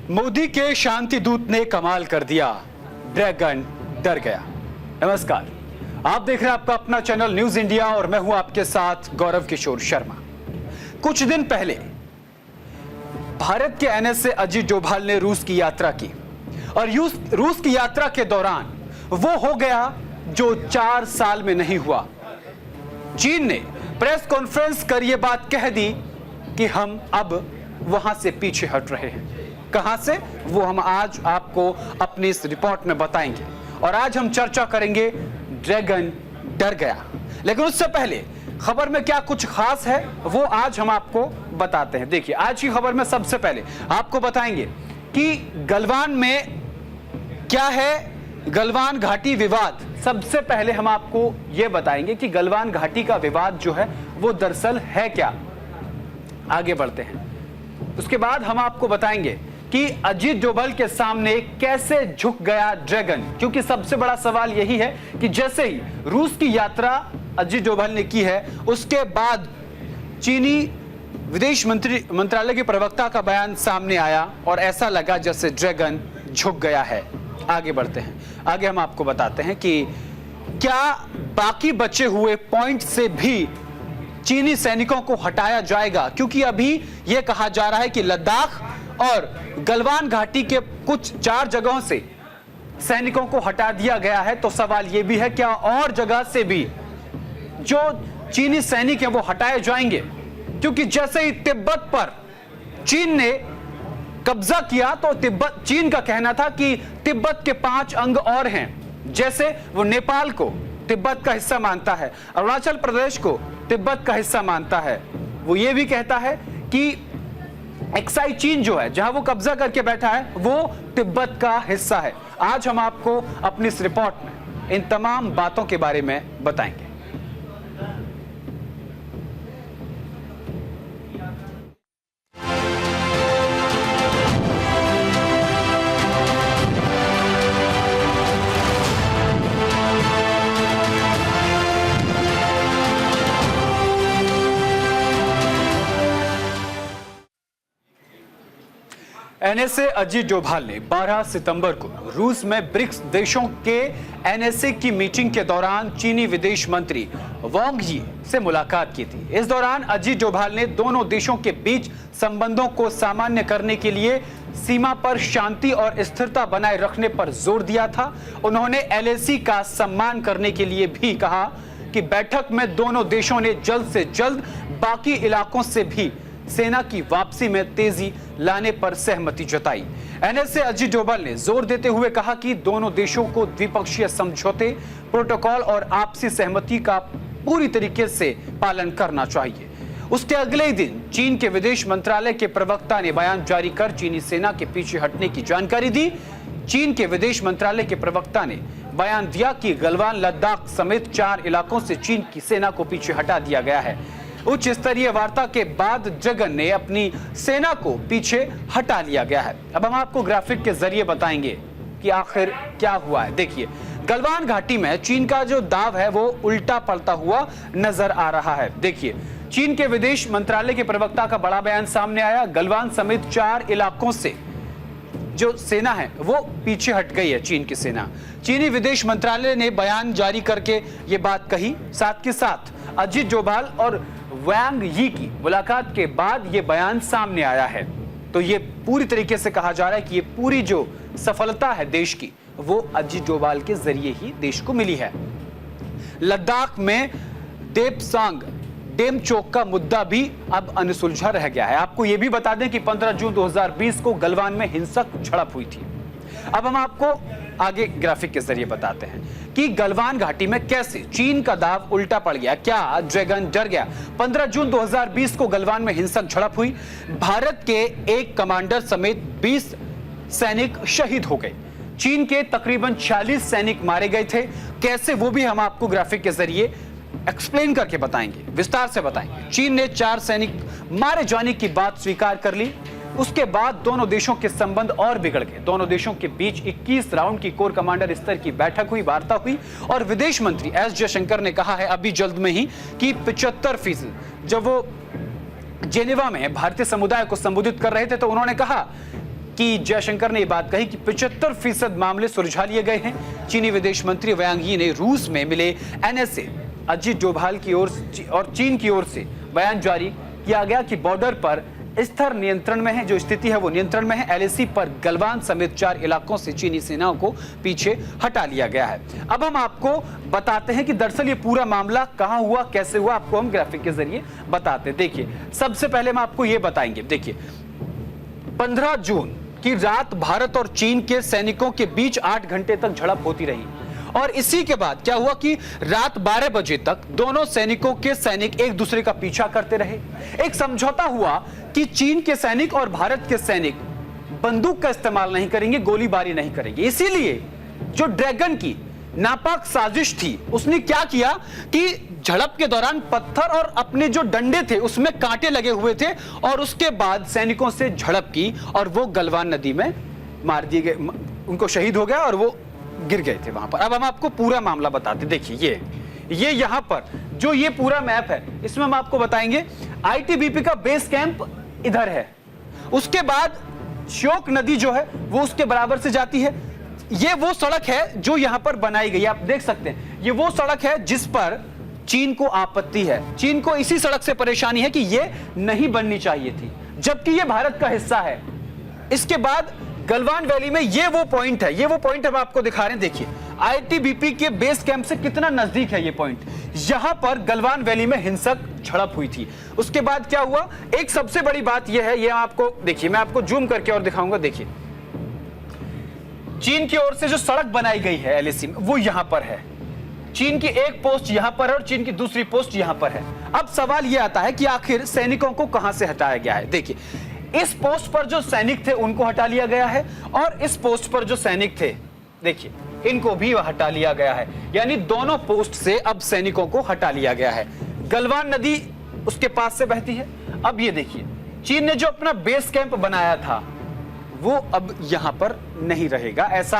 मोदी के शांति दूत ने कमाल कर दिया, ड्रैगन डर गया। नमस्कार, आप देख रहे हैं आपका अपना चैनल न्यूज इंडिया और मैं हूं आपके साथ गौरव किशोर शर्मा। कुछ दिन पहले भारत के एनएसए अजीत डोभाल ने रूस की यात्रा की और रूस की यात्रा के दौरान वो हो गया जो 4 साल में नहीं हुआ। चीन ने प्रेस कॉन्फ्रेंस कर यह बात कह दी कि हम अब वहां से पीछे हट रहे हैं। कहां से, वो हम आज आपको अपनी इस रिपोर्ट में बताएंगे और आज हम चर्चा करेंगे ड्रैगन डर गया। लेकिन उससे पहले खबर में क्या कुछ खास है वो आज हम आपको बताते हैं। देखिए, आज की खबर में सबसे पहले आपको बताएंगे कि गलवान में क्या है गलवान घाटी विवाद। सबसे पहले हम आपको यह बताएंगे कि गलवान घाटी का विवाद जो है वो दरअसल है क्या। आगे बढ़ते हैं, उसके बाद हम आपको बताएंगे कि अजीत डोभाल के सामने कैसे झुक गया ड्रैगन, क्योंकि सबसे बड़ा सवाल यही है कि जैसे ही रूस की यात्रा अजीत डोभाल ने की है उसके बाद चीनी विदेश मंत्रालय के प्रवक्ता का बयान सामने आया और ऐसा लगा जैसे ड्रैगन झुक गया है। आगे बढ़ते हैं, आगे हम आपको बताते हैं कि क्या बाकी बचे हुए पॉइंट से भी चीनी सैनिकों को हटाया जाएगा, क्योंकि अभी यह कहा जा रहा है कि लद्दाख और गलवान घाटी के कुछ 4 जगहों से सैनिकों को हटा दिया गया है। तो सवाल यह भी है क्या और जगह से भी जो चीनी सैनिक हैं वो हटाए जाएंगे, क्योंकि जैसे ही तिब्बत पर चीन ने कब्जा किया तो चीन का कहना था कि तिब्बत के 5 अंग और हैं। जैसे वो नेपाल को तिब्बत का हिस्सा मानता है, अरुणाचल प्रदेश को तिब्बत का हिस्सा मानता है। वो ये भी कहता है कि एक्साई चीन जो है जहां वो कब्जा करके बैठा है वो तिब्बत का हिस्सा है। आज हम आपको अपनी इस रिपोर्ट में इन तमाम बातों के बारे में बताएंगे। एनएसए अजीत डोभाल ने 12 सितंबर को रूस में ब्रिक्स देशों के एनएसए की मीटिंग के दौरान चीनी विदेश मंत्री वांग यी से मुलाकात की थी। इस दौरान अजीत डोभाल ने दोनों देशों के बीच संबंधों को सामान्य करने के लिए सीमा पर शांति और स्थिरता बनाए रखने पर जोर दिया था। उन्होंने एलएसी का सम्मान करने के लिए भी कहा कि बैठक में दोनों देशों ने जल्द से जल्द बाकी इलाकों से भी सेना की वापसी में तेजी लाने पर सहमति जताई। एनएसए अजीत डोभाल ने जोर देते हुए कहा कि दोनों देशों को द्विपक्षीय समझौते, प्रोटोकॉल और आपसी सहमति का पूरी तरीके से पालन करना चाहिए। उसके अगले ही दिन चीन के विदेश मंत्रालय के प्रवक्ता ने बयान जारी कर चीनी सेना के पीछे हटने की जानकारी दी। चीन के विदेश मंत्रालय के प्रवक्ता ने बयान दिया कि गलवान, लद्दाख समेत 4 इलाकों से चीन की सेना को पीछे हटा दिया गया है। उच्च स्तरीय वार्ता के बाद ड्रैगन ने अपनी सेना को पीछे हटा लिया गया है। अब हम आपको ग्राफिक के जरिए बताएंगे कि आखिर क्या हुआ है। देखिए, गलवान घाटी में चीन का जो दाव है वो उल्टा पड़ता हुआ नजर आ रहा है। देखिए, चीन के विदेश मंत्रालय के प्रवक्ता का बड़ा बयान सामने आया। गलवान समेत 4 इलाकों से जो सेना है वो पीछे हट गई है, चीन की सेना। चीनी विदेश मंत्रालय ने बयान जारी करके ये बात कही। साथ के साथ अजीत डोभाल और वांग यी की मुलाकात के बाद ये बयान सामने आया है। तो ये पूरी तरीके से कहा जा रहा है कि ये पूरी जो सफलता है देश की वो अजीत डोभाल के जरिए ही देश को मिली है। लद्दाख में देपसांग डेमचोक का मुद्दा भी अब अनसुलझा रह गया है। आपको यह भी बता दें कि 15 जून 2020 को गलवान में हिंसक झड़प हुई थी। अब हम आपको आगे ग्राफिक के जरिए बताते हैं कि गलवान घाटी में कैसे चीन का दाव उल्टा पड़ गया, क्या ड्रैगन डर गया। 15 जून 2020 को गलवान में हिंसक झड़प हुई। भारत के एक कमांडर समेत 20 सैनिक शहीद हो गए। चीन के तकरीबन 46 सैनिक मारे गए थे। कैसे, वो भी हम आपको ग्राफिक के जरिए एक्सप्लेन करके बताएंगे, विस्तार से बताएंगे। चीन ने 4 सैनिक मारे जाने की बात स्वीकार कर ली। उसके बाद दोनों देशों के संबंध और बिगड़ गए। दोनों देशों के बीच 21 राउंड की कोर कमांडर स्तर की बैठक हुई, वार्ता हुई और विदेश मंत्री एस जयशंकर ने कहा है अभी जल्द में ही कि 75% जब वो जेनेवा में भारतीय समुदाय को संबोधित कर रहे थे तो उन्होंने कहा कि जयशंकर ने ये बात कही कि 75% मामले सुलझा लिए गए हैं। चीनी विदेश मंत्री वांग यी ने रूस में मिले एनएसए अजीत डोभाल की ओर और चीन की ओर से बयान जारी किया गया कि बॉर्डर पर स्थिर नियंत्रण में है, जो स्थिति है वो नियंत्रण में है। एलएसी पर गलवान समेत 4 इलाकों से चीनी सेनाओं को पीछे हटा लिया गया है। अब हम आपको बताते हैं कि दरअसल ये पूरा मामला कहां हुआ, कैसे हुआ, आपको हम ग्राफिक के जरिए बताते हैं। देखिए, सबसे पहले हम आपको ये बताएंगे। देखिए, 15 जून की रात भारत और चीन के सैनिकों के बीच 8 घंटे तक झड़प होती रही और इसी के बाद क्या हुआ कि रात 12 बजे तक दोनों सैनिकों के सैनिक एक दूसरे का पीछा करते रहे। एक समझौता हुआ कि चीन के सैनिक और भारत के सैनिक बंदूक का इस्तेमाल नहीं करेंगे, गोलीबारी नहीं करेंगे। इसीलिए जो ड्रैगन की नापाक साजिश थी, उसने क्या किया कि झड़प के दौरान पत्थर और अपने जो डंडे थे उसमें कांटे लगे हुए थे और उसके बाद सैनिकों से झड़प की और वो गलवान नदी में मार दिए गए, उनको शहीद हो गया और वो गिर गए थे वहां पर। अब हम आपको पूरा मामला बताते। देखिए, ये यहां पर जो ये पूरा मैप है, इसमें हम आपको बताएंगे आईटीबीपी का बेस कैंप इधर है, उसके बाद श्योक नदी जो है वो उसके बराबर से जाती है। ये वो सड़क है जो यहां पर बनाई गई, आप देख सकते हैं। ये वो सड़क है जिस पर चीन को आपत्ति है। चीन को इसी सड़क से परेशानी है कि ये नहीं बननी चाहिए थी, जबकि ये भारत का हिस्सा है। इसके बाद गलवान वैली में ये वो पॉइंट है, ये वो पॉइंट हम आपको दिखा रहे हैं। देखिए, आईटीबीपी के बेस कैंप से कितना नजदीक है ये पॉइंट। यहां पर गलवान वैली में हिंसक झड़प हुई थी। उसके बाद क्या हुआ, एक सबसे बड़ी बात यह है, ये आपको देखिए, मैं आपको जूम करके और दिखाऊंगा। देखिए, चीन की ओर से जो सड़क बनाई गई है एलएसी में, वो यहां पर है। चीन की एक पोस्ट यहां पर है और चीन की दूसरी पोस्ट यहां पर है। अब सवाल यह आता है कि आखिर सैनिकों को कहां से हटाया गया है। देखिए, इस पोस्ट पर जो सैनिक थे उनको हटा लिया गया है और इस पोस्ट पर जो सैनिक थे, देखिए, इनको भी हटा लिया गया है। यानी दोनों पोस्ट से अब सैनिकों को हटा लिया गया है। गलवान नदी उसके पास से बहती है। अब ये देखिए, चीन ने जो अपना बेस कैंप बनाया था वो अब यहां पर नहीं रहेगा, ऐसा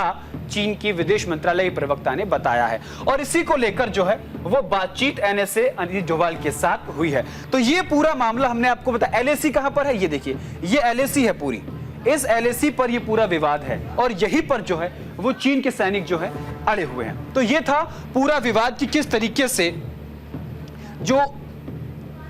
चीन की विदेश मंत्रालय प्रवक्ता ने बताया है। और इसी को लेकर जो है वो बातचीत एनएसए अजीत डोभाल के साथ हुई है। तो ये पूरा मामला हमने आपको बताया। एलएसी कहां पर है, ये देखिए, ये एलएसी है पूरी। इस एलएसी पर ये पूरा विवाद है और यहीं पर जो है वो चीन के सैनिक जो है अड़े हुए हैं। तो ये था पूरा विवाद कि किस तरीके से जो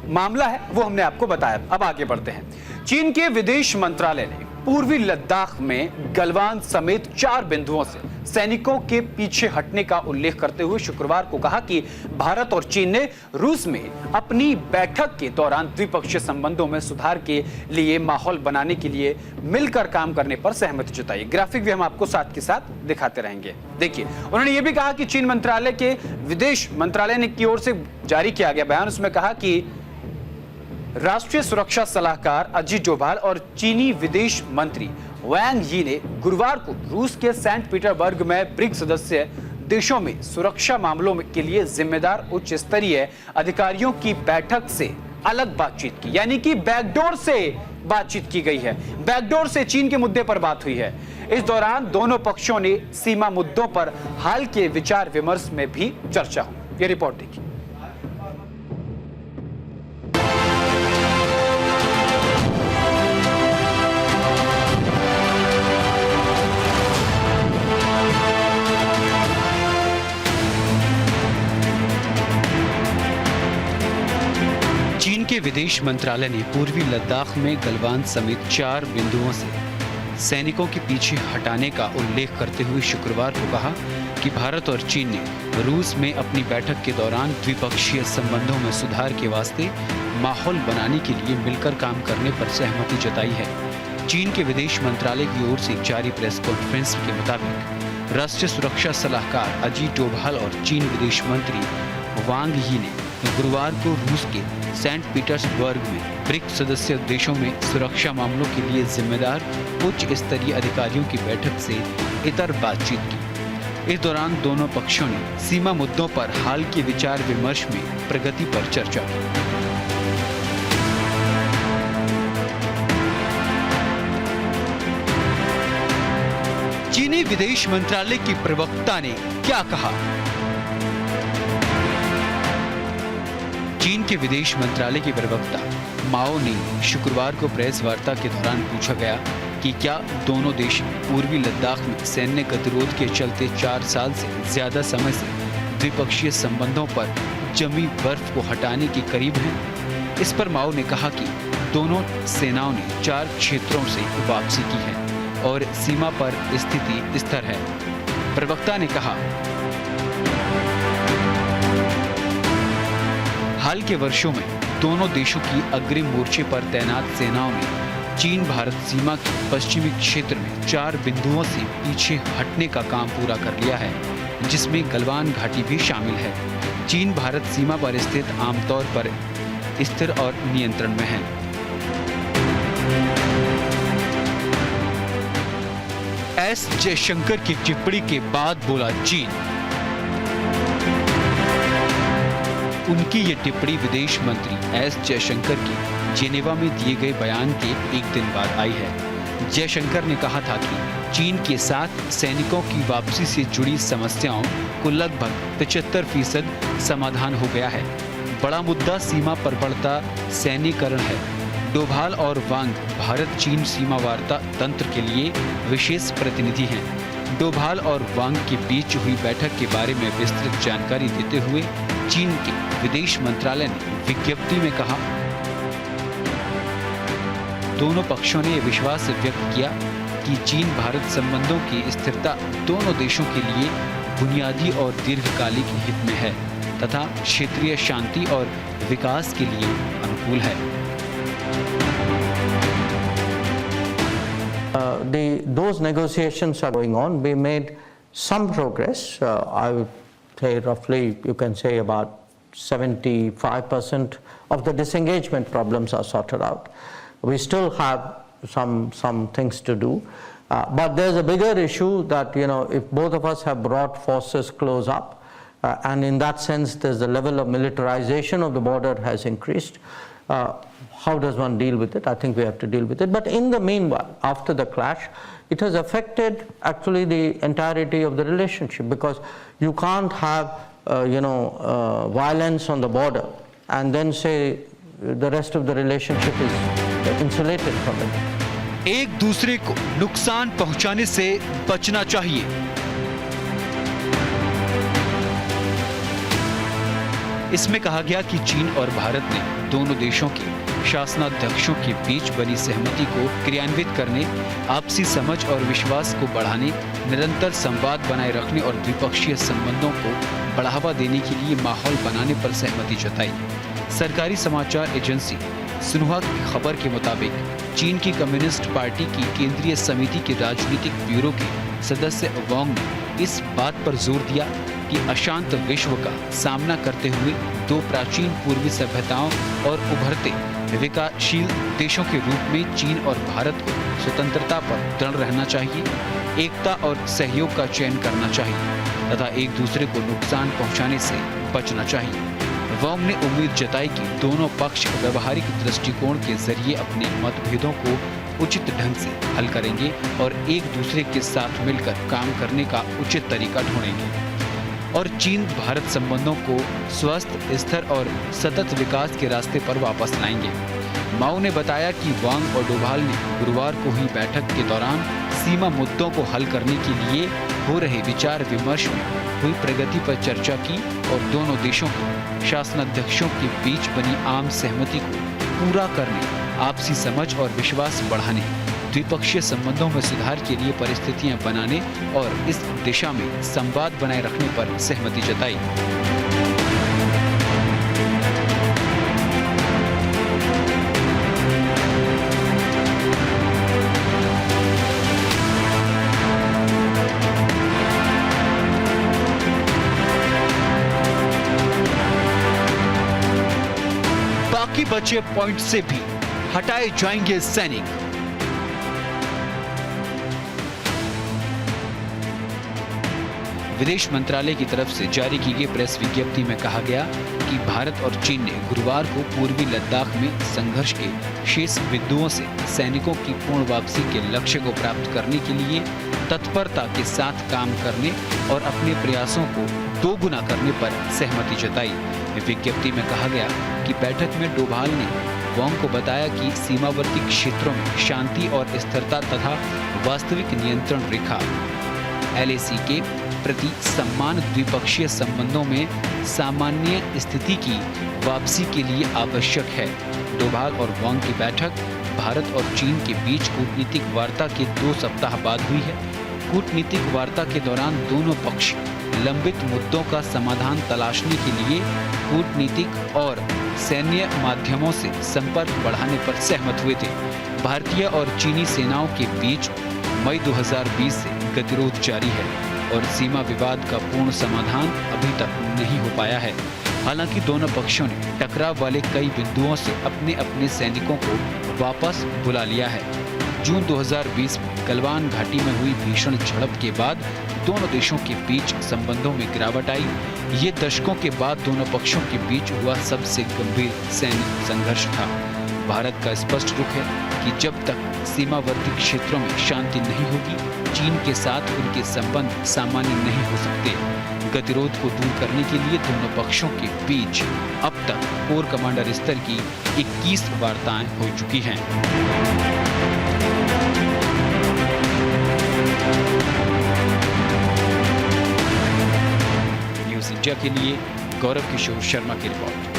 मामला है वो हमने आपको बताया। अब आगे बढ़ते हैं। चीन के विदेश मंत्रालय ने पूर्वी लद्दाख में गलवान समेत 4 बिंदुओं से सैनिकों के पीछे हटने का उल्लेख करते हुए शुक्रवार को कहा कि भारत और चीन ने रूस में अपनी बैठक के दौरान द्विपक्षीय संबंधों में सुधार के लिए माहौल बनाने के लिए मिलकर काम करने पर सहमति जताई। ग्राफिक भी हम आपको साथ के साथ दिखाते रहेंगे। देखिए, उन्होंने ये भी कहा कि चीन मंत्रालय के विदेश मंत्रालय की ओर से जारी किया गया बयान, उसमें कहा कि राष्ट्रीय सुरक्षा सलाहकार अजीत डोभाल और चीनी विदेश मंत्री वांग यी ने गुरुवार को रूस के सेंट पीटर्सबर्ग में ब्रिक्स सदस्य देशों में सुरक्षा मामलों के लिए जिम्मेदार उच्च स्तरीय अधिकारियों की बैठक से अलग बातचीत की। यानी कि बैकडोर से बातचीत की गई है, बैकडोर से चीन के मुद्दे पर बात हुई है। इस दौरान दोनों पक्षों ने सीमा मुद्दों पर हाल के विचार विमर्श में भी चर्चा हुई। ये रिपोर्ट देखिए। चीन के विदेश मंत्रालय ने पूर्वी लद्दाख में गलवान समेत 4 बिंदुओं से सैनिकों के पीछे हटाने का उल्लेख करते हुए शुक्रवार को कहा कि भारत और चीन ने रूस में अपनी बैठक के दौरान द्विपक्षीय संबंधों में सुधार के वास्ते माहौल बनाने के लिए मिलकर काम करने पर सहमति जताई है। चीन के विदेश मंत्रालय की ओर से जारी प्रेस कॉन्फ्रेंस के मुताबिक राष्ट्रीय सुरक्षा सलाहकार अजीत डोभाल और चीन विदेश मंत्री वांग यी ने गुरुवार को रूस के सेंट पीटर्सबर्ग में ब्रिक्स सदस्य देशों में सुरक्षा मामलों के लिए जिम्मेदार उच्च स्तरीय अधिकारियों की बैठक से इतर बातचीत की। इस दौरान दोनों पक्षों ने सीमा मुद्दों पर हाल के विचार विमर्श में प्रगति पर चर्चा की। चीनी विदेश मंत्रालय की प्रवक्ता ने क्या कहा? चीन के विदेश मंत्रालय के प्रवक्ता माओ ने शुक्रवार को प्रेस वार्ता के दौरान पूछा गया कि क्या दोनों देश पूर्वी लद्दाख में सैन्य गतिरोध के चलते 4 साल से ज्यादा समय से द्विपक्षीय संबंधों पर जमी बर्फ को हटाने के करीब हैं। इस पर माओ ने कहा कि दोनों सेनाओं ने 4 क्षेत्रों से वापसी की है और सीमा पर स्थिति स्थिर है। प्रवक्ता ने कहा, हाल के वर्षों में दोनों देशों की अग्रिम मोर्चे पर तैनात सेनाओं ने चीन भारत सीमा के पश्चिमी क्षेत्र में 4 बिंदुओं से पीछे हटने का काम पूरा कर लिया है, जिसमें गलवान घाटी भी शामिल है। चीन भारत सीमा पर स्थित आमतौर पर स्थिर और नियंत्रण में है। एस जयशंकर की टिप्पणी के बाद बोला चीन। उनकी ये टिप्पणी विदेश मंत्री एस जयशंकर की जेनेवा में दिए गए बयान के एक दिन बाद आई है। जयशंकर ने कहा था कि चीन के साथ सैनिकों की वापसी से जुड़ी समस्याओं को लगभग 75% समाधान हो गया है। बड़ा मुद्दा सीमा पर बढ़ता सैन्यीकरण है। डोभाल और वांग भारत चीन सीमा वार्ता तंत्र के लिए विशेष प्रतिनिधि हैं। डोभाल और वांग के बीच हुई बैठक के बारे में विस्तृत जानकारी देते हुए चीन के विदेश मंत्रालय ने विज्ञप्ति में कहा, दोनों पक्षों ने विश्वास व्यक्त किया कि चीन भारत संबंधों की स्थिरता दोनों देशों के लिए बुनियादी और दीर्घकालिक हित में है तथा क्षेत्रीय शांति और विकास के लिए अनुकूल है। Those negotiations are going on. We made some progress. I would say roughly, you can say about 75% of the disengagement problems are sorted out. We still have some things to do, but there's a bigger issue that, you know, if both of us have brought forces close up, and in that sense there's the level of militarization of the border has increased. How does one deal with it? I think we have to deal with it. But in the meanwhile, after the clash, it has affected actually the entirety of the relationship, because you can't have violence on the border and then say the rest of the relationship is insulated from it. एक दूसरे को नुकसान पहुंचाने से बचना चाहिए। इसमें कहा गया कि चीन और भारत ने दोनों देशों के शासनाध्यक्षों के बीच बनी सहमति को क्रियान्वित करने, आपसी समझ और विश्वास को बढ़ाने, निरंतर संवाद बनाए रखने और द्विपक्षीय संबंधों को बढ़ावा देने के लिए माहौल बनाने पर सहमति जताई। सरकारी समाचार एजेंसी सिन्हुआ की खबर के मुताबिक चीन की कम्युनिस्ट पार्टी की केंद्रीय समिति के राजनीतिक ब्यूरो के सदस्य वांग ने इस बात पर जोर दिया कि अशांत विश्व का सामना करते हुए दो प्राचीन पूर्वी सभ्यताओं और उभरते विकासशील देशों के रूप में चीन और भारत को स्वतंत्रता पर दृढ़ रहना चाहिए, एकता और सहयोग का चयन करना चाहिए तथा एक दूसरे को नुकसान पहुंचाने से बचना चाहिए। वांग ने उम्मीद जताई कि दोनों पक्ष व्यवहारिक दृष्टिकोण के जरिए अपने मतभेदों को उचित ढंग से हल करेंगे और एक दूसरे के साथ मिलकर काम करने का उचित तरीका ढूंढेंगे और चीन भारत संबंधों को स्वस्थ, स्थिर और सतत विकास के रास्ते पर वापस लाएंगे। माओ ने बताया कि वांग और डोभाल ने गुरुवार को हुई बैठक के दौरान सीमा मुद्दों को हल करने के लिए हो रहे विचार विमर्श में हुई प्रगति पर चर्चा की और दोनों देशों के शासनाध्यक्षों के बीच बनी आम सहमति को पूरा करने, आपसी समझ और विश्वास बढ़ाने, द्विपक्षीय संबंधों में सुधार के लिए परिस्थितियां बनाने और इस दिशा में संवाद बनाए रखने पर सहमति जताई। बाकी बचे पॉइंट से भी हटाए जाएंगे सैनिक। विदेश मंत्रालय की तरफ से जारी की गई प्रेस विज्ञप्ति में कहा गया कि भारत और चीन ने गुरुवार को पूर्वी लद्दाख में संघर्ष के शेष बिंदुओं से सैनिकों की पूर्ण वापसी के लक्ष्य को प्राप्त करने के लिए तत्परता के साथ काम करने और अपने प्रयासों को दोगुना करने पर सहमति जताई। विज्ञप्ति में कहा गया कि बैठक में डोभाल ने वोंग को बताया कि सीमावर्ती क्षेत्रों में शांति और स्थिरता तथा वास्तविक नियंत्रण रेखा LAC के प्रति सम्मान द्विपक्षीय संबंधों में सामान्य स्थिति की वापसी के लिए आवश्यक है। डोभाल और वोंग की बैठक भारत और चीन के बीच कूटनीतिक वार्ता के 2 सप्ताह बाद हुई है। कूटनीतिक वार्ता के दौरान दोनों पक्ष लंबित मुद्दों का समाधान तलाशने के लिए कूटनीतिक और सैन्य माध्यमों से संपर्क बढ़ाने पर सहमत हुए थे। भारतीय और चीनी सेनाओं के बीच मई 2020 से गतिरोध जारी है और सीमा विवाद का पूर्ण समाधान अभी तक नहीं हो पाया है। हालांकि दोनों पक्षों ने टकराव वाले कई बिंदुओं से अपने अपने सैनिकों को वापस बुला लिया है। जून 2020 में गलवान घाटी में हुई भीषण झड़प के बाद दोनों देशों के बीच संबंधों में गिरावट आई। ये दशकों के बाद दोनों पक्षों के बीच हुआ सबसे गंभीर सैन्य संघर्ष था। भारत का स्पष्ट रुख है कि जब तक सीमावर्ती क्षेत्रों में शांति नहीं होगी, चीन के साथ उनके संबंध सामान्य नहीं हो सकते। गतिरोध को दूर करने के लिए दोनों पक्षों के बीच अब तक कोर कमांडर स्तर की 21 वार्ताएं हो चुकी हैं। न्यूज़ इंडिया के लिए गौरव किशोर शर्मा की रिपोर्ट।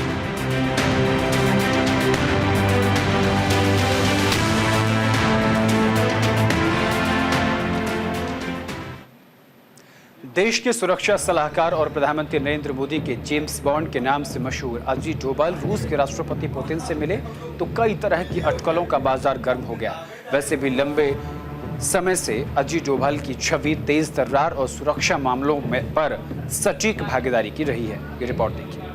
देश के सुरक्षा सलाहकार और प्रधानमंत्री नरेंद्र मोदी के जेम्स बॉन्ड के नाम से मशहूर अजीत डोभाल रूस के राष्ट्रपति पुतिन से मिले तो कई तरह की अटकलों का बाजार गर्म हो गया। वैसे भी लंबे समय से अजीत डोभाल की छवि तेज तर्रार और सुरक्षा मामलों में पर सटीक भागीदारी की रही है। ये रिपोर्ट देखिए।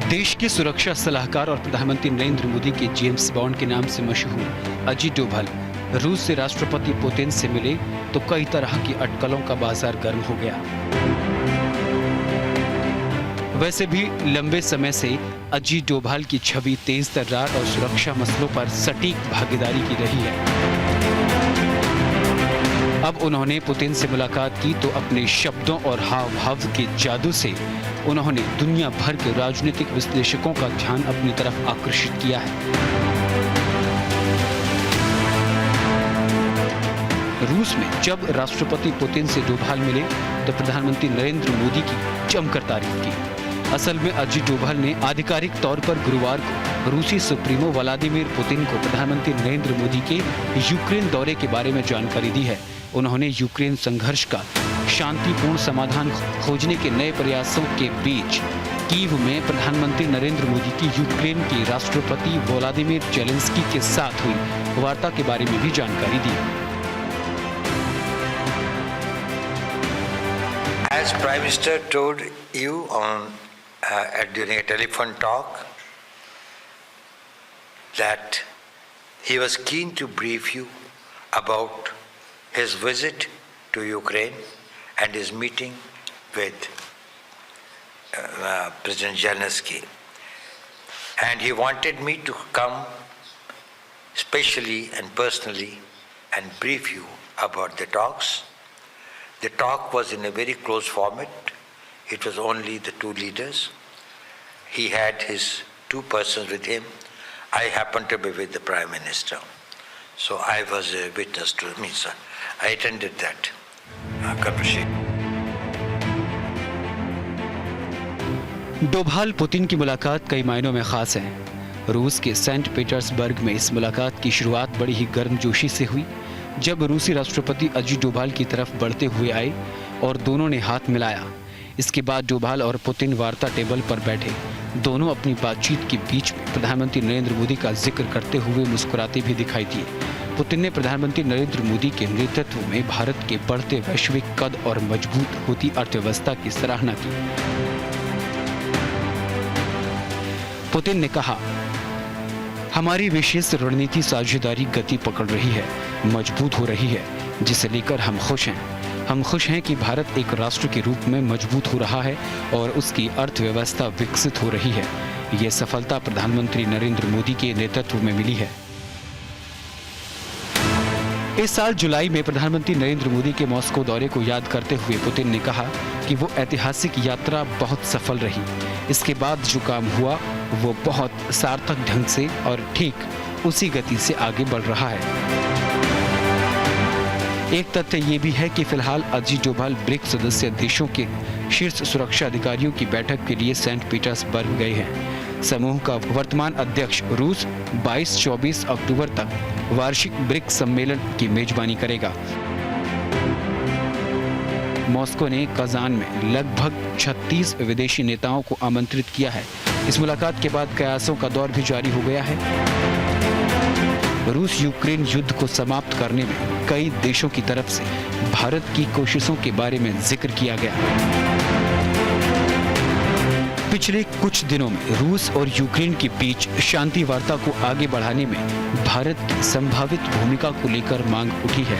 देश के सुरक्षा सलाहकार और प्रधानमंत्री नरेंद्र मोदी के जेम्स बॉन्ड के नाम से मशहूर अजीत डोभाल रूस से राष्ट्रपति पुतिन से मिले तो कई तरह की अटकलों का बाजार गर्म हो गया। वैसे भी लंबे समय से अजीत डोभाल की छवि तेज तर्रार और सुरक्षा मसलों पर सटीक भागीदारी की रही है। अब उन्होंने पुतिन से मुलाकात की तो अपने शब्दों और हाव भाव के जादू से उन्होंने दुनिया भर के राजनीतिक विश्लेषकों का ध्यान अपनी तरफ आकर्षित किया है। रूस में जब राष्ट्रपति पुतिन से डोभाल मिले तो प्रधानमंत्री नरेंद्र मोदी की जमकर तारीफ की। असल में अजीत डोभाल ने आधिकारिक तौर पर गुरुवार को रूसी सुप्रीमो व्लादिमीर पुतिन को प्रधानमंत्री नरेंद्र मोदी के यूक्रेन दौरे के बारे में जानकारी दी है। उन्होंने यूक्रेन संघर्ष का शांतिपूर्ण समाधान खोजने के नए प्रयासों के बीच कीव में प्रधानमंत्री नरेंद्र मोदी की यूक्रेन के राष्ट्रपति वोलोदिमीर जेलेंस्की के साथ हुई वार्ता के बारे में भी जानकारी दी। As Prime Minister told you during a telephone talk that he was keen to brief you about his visit to Ukraine and his meeting with President Zelensky. And he wanted me to come specially and personally and brief you about the talks. The talk was in a very close format. It was only the two leaders. He had his two persons with him. I happened to be with the Prime Minister. So I was a witness to me, sir. I attended that. Doval Putin की मुलाकात कई मायनों में खास है। रूस के Saint Petersburg में इस मुलाकात की शुरुआत बड़ी ही गर्मजोशी से हुई जब रूसी राष्ट्रपति अजीत डोभाल की तरफ बढ़ते हुए आए और दोनों ने हाथ मिलाया। इसके बाद डोभाल और पुतिन वार्ता टेबल पर बैठे। दोनों अपनी बातचीत के बीच में प्रधानमंत्री नरेंद्र मोदी का जिक्र करते हुए मुस्कुराते भी दिखाई दिए। पुतिन ने प्रधानमंत्री नरेंद्र मोदी के नेतृत्व में भारत के बढ़ते वैश्विक कद और मजबूत होती अर्थव्यवस्था की सराहना की। पुतिन ने कहा, हमारी विशेष रणनीति साझेदारी गति पकड़ रही है, मजबूत हो रही है, जिसे लेकर हम खुश हैं। हम खुश हैं कि भारत एक राष्ट्र के रूप में मजबूत हो रहा है और उसकी अर्थव्यवस्था विकसित हो रही है। ये सफलता प्रधानमंत्री नरेंद्र मोदी के नेतृत्व में मिली है। इस साल जुलाई में प्रधानमंत्री नरेंद्र मोदी के मॉस्को दौरे को याद करते हुए पुतिन ने कहा कि वो ऐतिहासिक यात्रा बहुत सफल रही। इसके बाद जो काम हुआ वो बहुत सार्थक ढंग से और ठीक उसी गति से आगे बढ़ रहा है। एक तथ्य ये भी है कि फिलहाल अजीत डोभाल ब्रिक्स सदस्य देशों के शीर्ष सुरक्षा अधिकारियों की बैठक के लिए सेंट पीटर्सबर्ग गए हैं। समूह का वर्तमान अध्यक्ष रूस 22-24 अक्टूबर तक वार्षिक ब्रिक्स सम्मेलन की मेजबानी करेगा। मॉस्को ने कजान में लगभग 36 विदेशी नेताओं को आमंत्रित किया है। इस मुलाकात के बाद कयासों का दौर भी जारी हो गया है। रूस यूक्रेन युद्ध को समाप्त करने में कई देशों की तरफ से भारत की कोशिशों के बारे में जिक्र किया गया। पिछले कुछ दिनों में रूस और यूक्रेन के बीच शांति वार्ता को आगे बढ़ाने में भारत की संभावित भूमिका को लेकर मांग उठी है,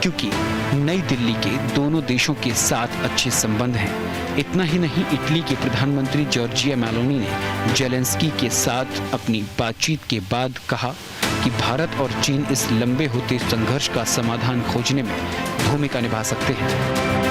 क्योंकि नई दिल्ली के दोनों देशों के साथ अच्छे संबंध हैं। इतना ही नहीं, इटली के प्रधानमंत्री जॉर्जिया मेलोनी ने जेलेंस्की के साथ अपनी बातचीत के बाद कहा कि भारत और चीन इस लंबे होते संघर्ष का समाधान खोजने में भूमिका निभा सकते हैं।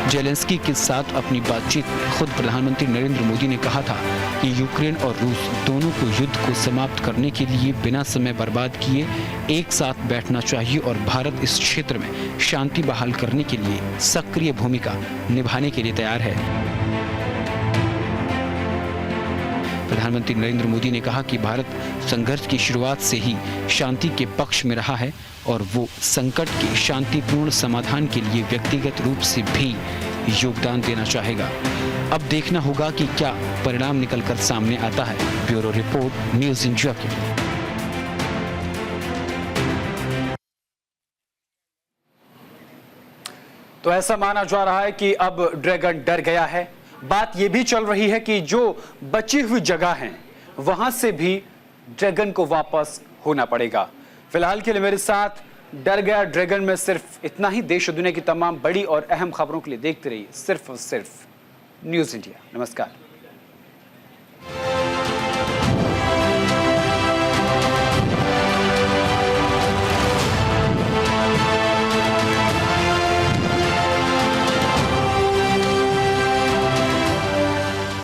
जेलेंस्की के साथ अपनी बातचीत में खुद प्रधानमंत्री नरेंद्र मोदी ने कहा था कि यूक्रेन और रूस दोनों को युद्ध को समाप्त करने के लिए बिना समय बर्बाद किए एक साथ बैठना चाहिए और भारत इस क्षेत्र में शांति बहाल करने के लिए सक्रिय भूमिका निभाने के लिए तैयार है। प्रधानमंत्री नरेंद्र मोदी ने कहा कि भारत संघर्ष की शुरुआत से ही शांति के पक्ष में रहा है और वो संकट के शांतिपूर्ण समाधान के लिए व्यक्तिगत रूप से भी योगदान देना चाहेगा। अब देखना होगा कि क्या परिणाम निकलकर सामने आता है। ब्यूरो रिपोर्ट, न्यूज़ इंडिया के लिए। तो ऐसा माना जा रहा है कि अब ड्रैगन डर गया है। बात यह भी चल रही है कि जो बची हुई जगह हैं वहां से भी ड्रैगन को वापस होना पड़ेगा। फिलहाल के लिए मेरे साथ डर गया ड्रैगन में सिर्फ इतना ही। देश और दुनिया की तमाम बड़ी और अहम खबरों के लिए देखते रहिए सिर्फ और सिर्फ न्यूज़ इंडिया। नमस्कार।